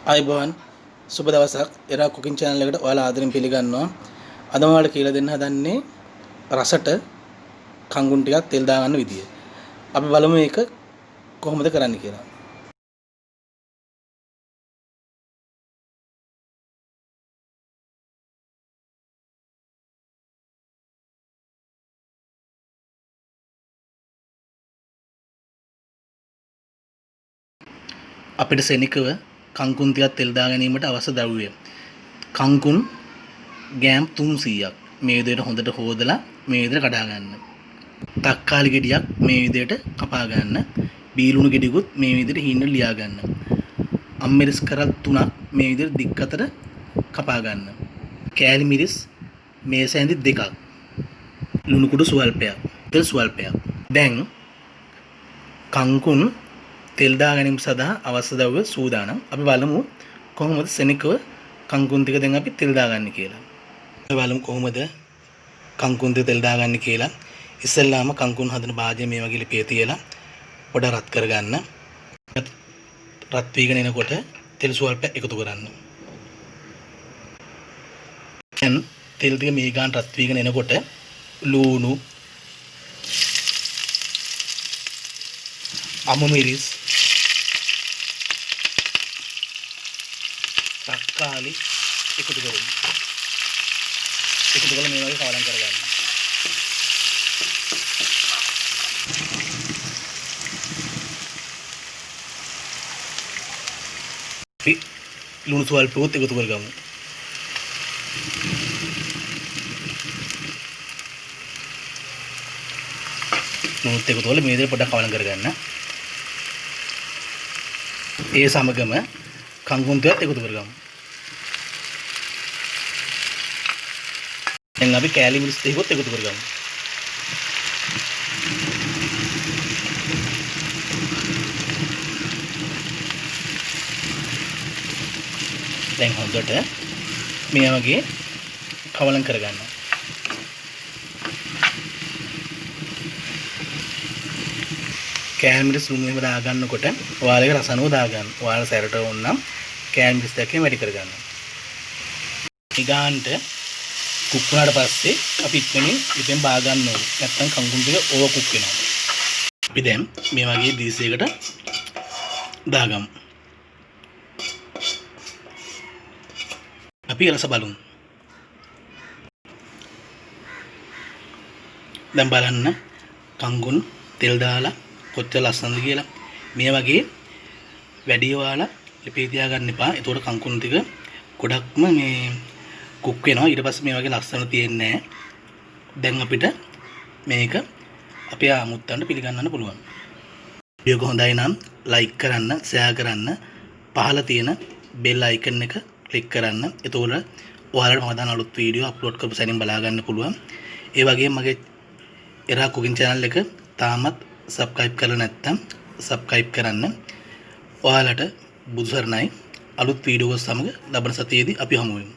අයිබෝන් සුබ දවසක් එරා කුකින් channel එකට ඔයාලා ආදරෙන් පිළිගන්නවා. අද මම ඔයාලට කියලා දෙන්න හදන්නේ රසට කංගුන් ටිකක් තෙල් දාගන්න විදිය. අපි බලමු මේක කොහොමද කරන්න කියලා. අපිට සෙනිකව කංකුන් ටිකක් තෙල් දා ගැනීමට අවශ්‍ය ද්‍රව්‍ය. කංකුන් ගෑම් 300ක් මේ විදිහට හොඳට හොදලා මේ විදිහට කඩා ගන්න. තක්කාලි ගෙඩියක් මේ විදිහට කපා ගන්න. බීලුණු ගෙඩියකුත් මේ විදිහට හීනෙන් ලියා ගන්න. අම්මිරිස් කරල් 3ක් මේ විදිහට දික් අතර කපා ගන්න. කෑලි මිරිස් මේස ඇඳි 2ක්. ලුණු කුඩු සුවල්පයක්. තෙල් සුවල්පයක්. දැන් කංකුන් තෙල් දා ගැනීම සඳහා අවශ්‍ය ද්‍රව්‍ය සූදානම්. අපි බලමු කොහොමද සෙනිකව කංකුන් ටික දැන් අපි තෙල් දාගන්නේ කියලා. අපි බලමු කොහොමද කංකුන් ටික තෙල් දාගන්නේ කියලා. ඉස්සෙල්ලාම කංකුන් හදන භාජනය මේ වගේ ලිපේ තියලා පොඩ රත් කරගන්න. රත් වීගෙන එනකොට තෙල් සුවල්පයක් එකතු කරන්න. දැන් තෙල් ටික මේ ගාන රත් වීගෙන එනකොට ලුණු අමු මිරිස් තක්කාලි එකතු කරමු. එකතු කරලා මේ වගේ කවලම් කරගන්න. අපි ලුණු සුවල්පෙත් එකතු කරගමු. ලුණුත් එකතු කරලා මේ විදිහට පොඩ්ඩක් කවලම් කරගන්න. ඒ සමගම කංගුන් ටිකත් එකතු කරගමු. දැන් අපි කෑලි මිරිස් ටිකත් එකතු කරගමු. දැන් හොඳට මේ වගේ කවලම් කරගන්න. කෑලි මිරිස් ලුණු එහෙම දාගන්නකොට ඔයාලගේ රසනුව දාගන්න. ඔයාලා සැරට ඕන නම් කෑලි මිරිස් ටිකක් වැඩි කරගන්න. ඊගාන්ට කුක් වුණාට පස්සේ අපි ඉතින් බා ගන්න ඕනේ. නැත්නම් කංගුන් ටික ඕවර් කුක් වෙනවා. අපි දැන් මේ වගේ දීසයකට දාගමු. අපි රස බලමු. දැන් බලන්න කංගුන් තෙල් දාලා කොච්චර ලස්සනද කියලා. මේ වගේ වැඩි ඔයාලා ලිපේ තියාගන්න එපා. ඒතකොට කංකුන් ටික ගොඩක්ම මේ කුක් වෙනවා. ඊට පස්සේ මේ වගේ ලස්සන තියෙන්නේ නැහැ. දැන් අපිට මේක අපේ ආමුත්තන්ට පිළිගන්නන්න පුළුවන්. වීඩියෝ එක හොඳයි නම් ලයික් කරන්න, ෂෙයා කරන්න, පහළ තියෙන බෙල් අයිකන් එක ක්ලික් කරන්න. ඒතකොට ඔයාලට මම දාන අලුත් වීඩියෝ අප්ලෝඩ් කරපු සැනින් බලා ගන්න පුළුවන්. ඒ වගේම මගේ එරා කුකින් channel එක තාමත් subscribe කරලා නැත්නම් subscribe කරන්න. ඔයාලට බුදුසරණයි. අලුත් වීඩියෝ සමග ලබන සතියේදී අපි හමු වෙමු.